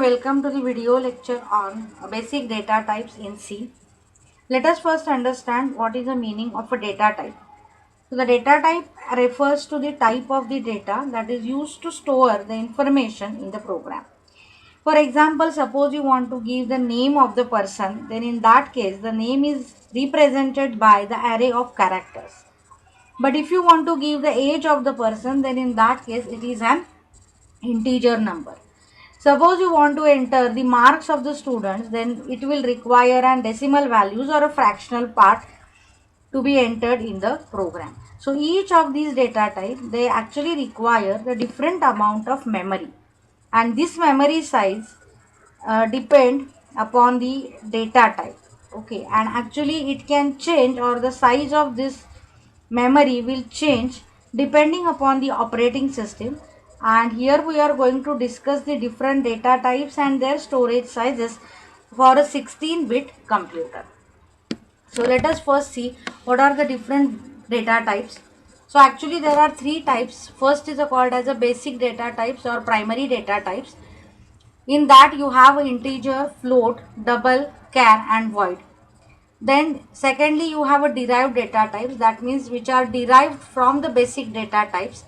welcome to the video lecture on basic data types in C. Let us first understand what is the meaning of a data type. So the data type refers to the type of the data that is used to store the information in the program. For example, suppose you want to give the name of the person, then in that case the name is represented by the array of characters. But if you want to give the age of the person, then in that case it is an integer number. Suppose you want to enter the marks of the students, then it will require an decimal values or a fractional part to be entered in the program. So each of these data types, they actually require the different amount of memory, and this memory size depend upon the data type. Okay, and actually it can change, or the size of this memory will change depending upon the operating system. And here we are going to discuss the different data types and their storage sizes for a 16-bit computer. So let us first see what are the different data types. So actually there are three types. First is called as a basic data types or primary data types. In that you have integer, float, double, char and void. Then secondly you have a derived data types, that means which are derived from the basic data types,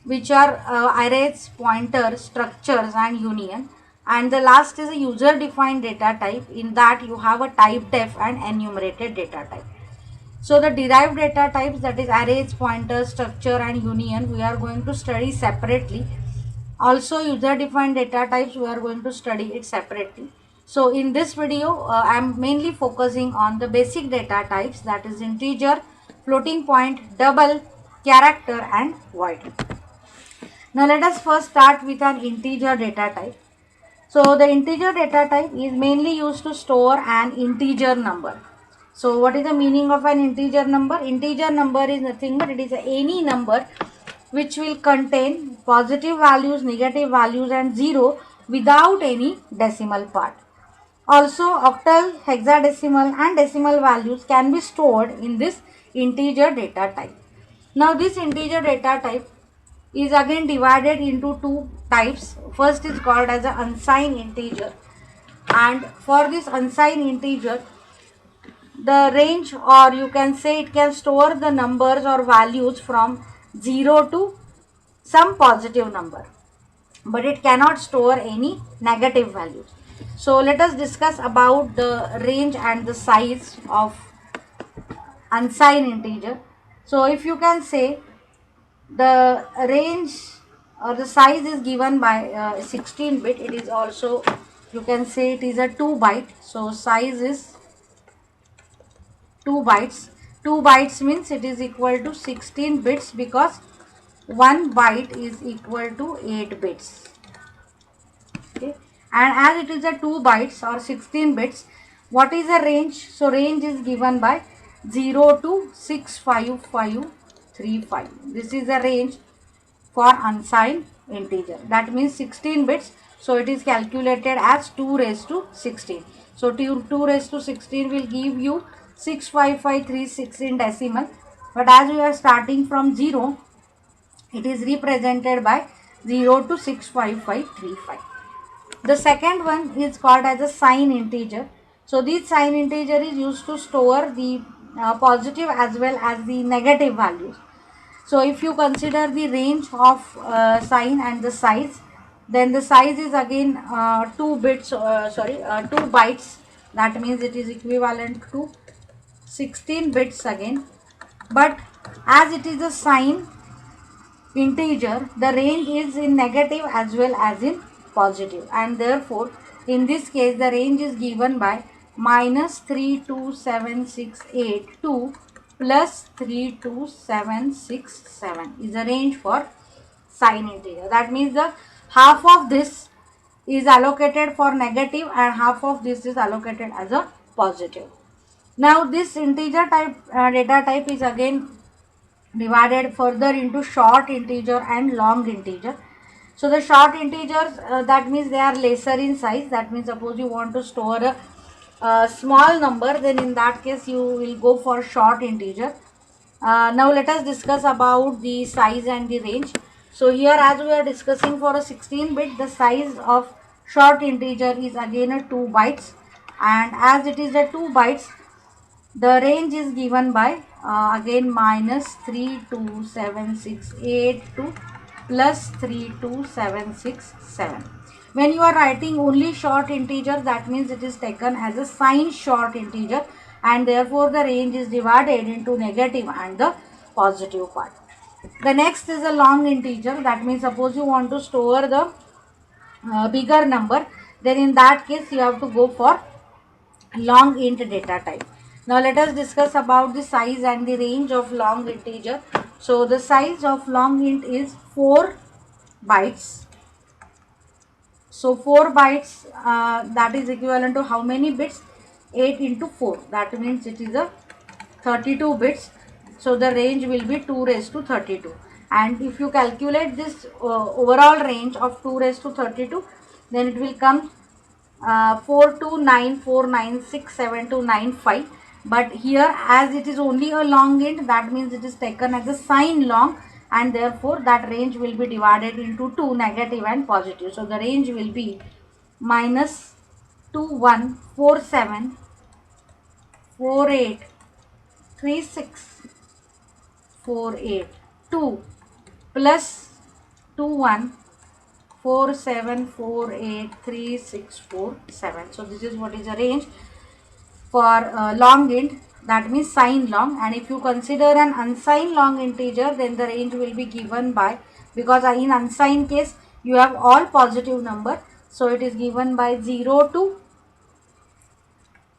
which are arrays, pointers, structures and union. And the last is a user defined data type. In that you have a type def and enumerated data type. So the derived data types, that is arrays, pointers, structure and union, we are going to study separately. Also user defined data types, we are going to study it separately. So in this video I am mainly focusing on the basic data types, that is integer, floating point, double, character and void. Now let us first start with an integer data type. So the integer data type is mainly used to store an integer number. So what is the meaning of an integer number? Integer number is nothing but it is any number which will contain positive values, negative values and 0 without any decimal part. Also octal, hexadecimal and decimal values can be stored in this integer data type. Now this integer data type is again divided into two types. First is called as an unsigned integer, and for this unsigned integer the range, or you can say it can store the numbers or values from 0 to some positive number, but it cannot store any negative values. So let us discuss about the range and the size of unsigned integer. So if you can say the range or the size is given by 16 bit, it is also, you can say it is a 2 byte. So size is 2 bytes. 2 bytes means it is equal to 16 bits, because 1 byte is equal to 8 bits. Okay, and as it is a 2 bytes or 16 bits, what is the range? So range is given by 0 to 65535. This is the range for unsigned integer, that means 16 bits. So it is calculated as 2 raised to 16. So 2 raised to 16 will give you 65536 in decimal, but as we are starting from 0, it is represented by 0 to 65535. The second one is called as a signed integer. So this signed integer is used to store the positive as well as the negative values. So if you consider the range of sign and the size, then the size is again 2 bytes. That means it is equivalent to 16 bits again. But as it is a sign integer, the range is in negative as well as in positive, and therefore in this case the range is given by -32768 plus 32767 is the range for sign integer. That means the half of this is allocated for negative and half of this is allocated as a positive. Now this integer type data type is again divided further into short integer and long integer. So the short integers, that means they are lesser in size. That means suppose you want to store a small number, then in that case you will go for short integer. Now let us discuss about the size and the range. So here as we are discussing for a 16 bit, the size of short integer is again a 2 bytes, and as it is a 2 bytes, the range is given by again minus 32768 to plus 32767. When you are writing only short integer, that means it is taken as a signed short integer, and therefore the range is divided into negative and the positive part. The next is a long integer. That means suppose you want to store the bigger number, then in that case you have to go for long int data type. Now let us discuss about the size and the range of long integer. So the size of long int is 4 bytes. So 4 bytes, that is equivalent to how many bits? 8 into 4. That means it is a 32 bits. So the range will be 2 raised to 32. And if you calculate this overall range of 2 raised to 32, then it will come 4294967 but here as it is only a long int, that means it is taken as a sign long, and therefore that range will be divided into two, negative and positive. So the range will be minus 2147483648 plus 2147483647. So this is what is the range for long int, that means sign long. And if you consider an unsigned long integer, then the range will be given by, because in unsigned case you have all positive number, so it is given by 0 to,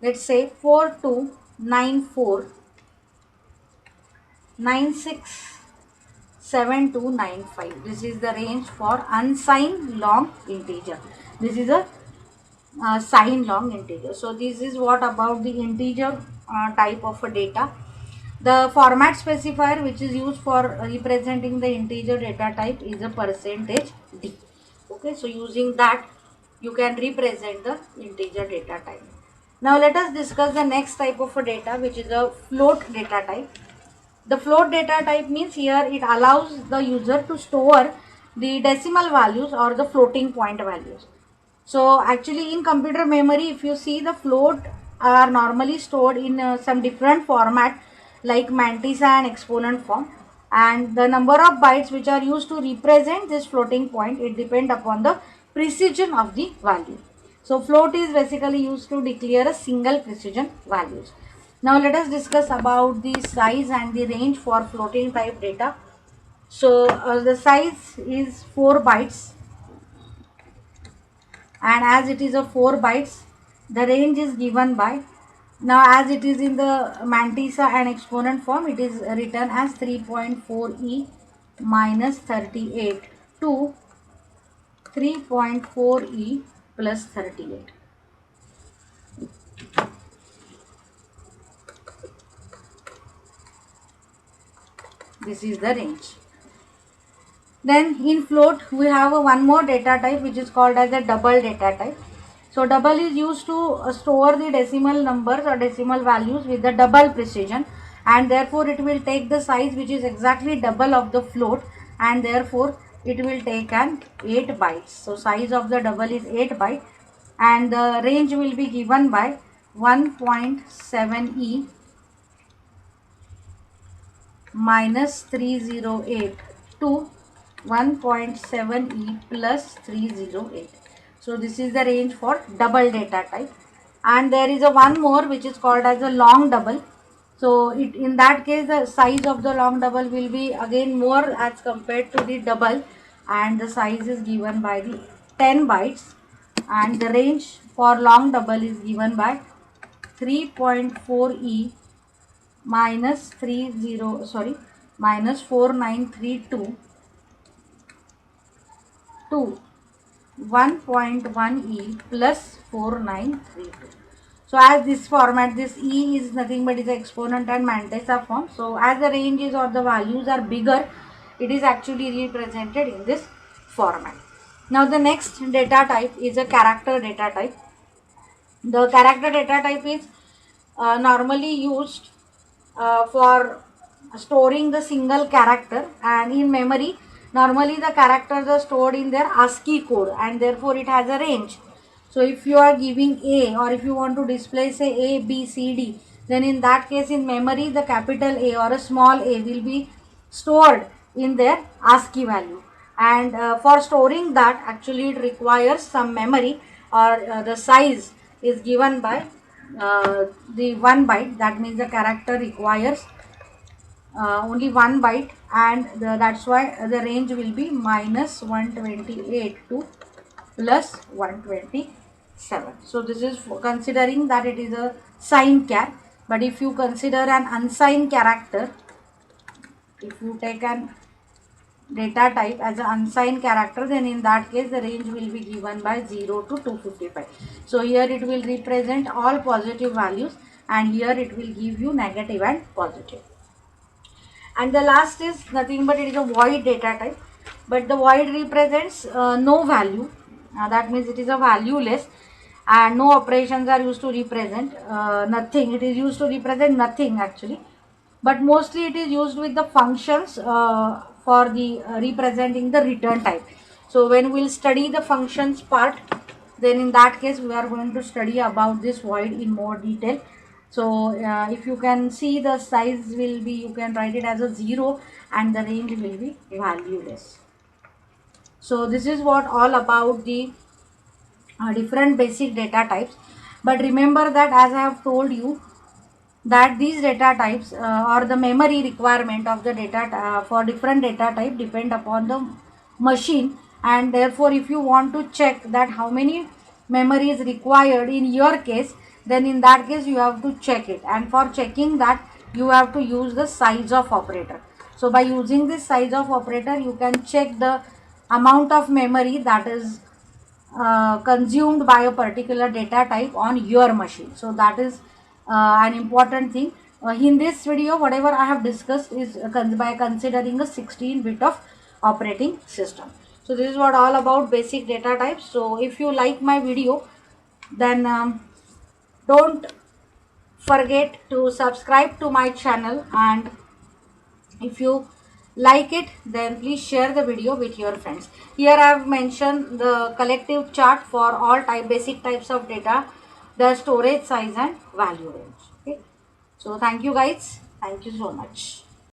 let's say, 4294967295. This is the range for unsigned long integer. This is a sign long integer. So this is what about the integer type of a data. The format specifier which is used for representing the integer data type is a percentage %d. Okay, so using that you can represent the integer data type. Now let us discuss the next type of a data, which is a float data type. The float data type means here it allows the user to store the decimal values or the floating point values. So actually in computer memory, if you see, the float are normally stored in some different format like mantissa and exponent form, and the number of bytes which are used to represent this floating point, it depends upon the precision of the value. So float is basically used to declare a single precision values. Now let us discuss about the size and the range for floating type data. So the size is 4 bytes, and as it is a 4 bytes, the range is given by, now as it is in the mantissa and exponent form, it is written as 3.4e minus 38 to 3.4e plus 38. This is the range. Then in float we have one more data type which is called as a double data type. So double is used to store the decimal numbers or decimal values with the double precision, and therefore it will take the size which is exactly double of the float, and therefore it will take an 8 bytes. So size of the double is 8 byte, and the range will be given by 1.7e minus 308 to 1.7e plus 308. So this is the range for double data type. And there is a one more which is called as a long double. So in that case the size of the long double will be again more as compared to the double, and the size is given by the 10 bytes, and the range for long double is given by 3.4e minus 4932 to 1.1e plus 4932. So as this format, this e is nothing but is exponent and mantissa form. So as the ranges or the values are bigger, it is actually represented in this format. Now the next data type is a character data type. The character data type is normally used for storing the single character, and in memory normally the characters are stored in their ASCII code, and therefore it has a range. So if you are giving A, or if you want to display say A, B, C, D, then in that case in memory the capital A or a small a will be stored in their ASCII value. And for storing that, actually it requires some memory, or the size is given by the 1 byte. That means the character requires only 1 byte, and that's why the range will be minus 128 to plus 127. So this is considering that it is a signed char. But if you consider an unsigned character, if you take an data type as an unsigned character, then in that case the range will be given by 0 to 255. So here it will represent all positive values, and here it will give you negative and positive. And the last is nothing but it is a void data type, but the void represents no value. That means it is a valueless, and no operations are used to represent nothing. It is used to represent nothing actually, but mostly it is used with the functions for the representing the return type. So when we'll study the functions part, then in that case we are going to study about this void in more detail. So if you can see, the size will be, you can write it as a 0, and the range will be valueless. So this is what all about the different basic data types. But remember that, as I have told you, that these data types or the memory requirement of the data for different data type depend upon the machine. And therefore if you want to check that how many memory is required in your case, then in that case you have to check it, and for checking that you have to use the size of operator. So by using this size of operator, you can check the amount of memory that is consumed by a particular data type on your machine. So that is an important thing. In this video, whatever I have discussed is by considering a 16-bit of operating system. So this is what all about basic data types. So if you like my video, then don't forget to subscribe to my channel, and if you like it, then please share the video with your friends. Here I have mentioned the collective chart for all basic types of data, the storage size and value range. Okay. So thank you guys. Thank you so much.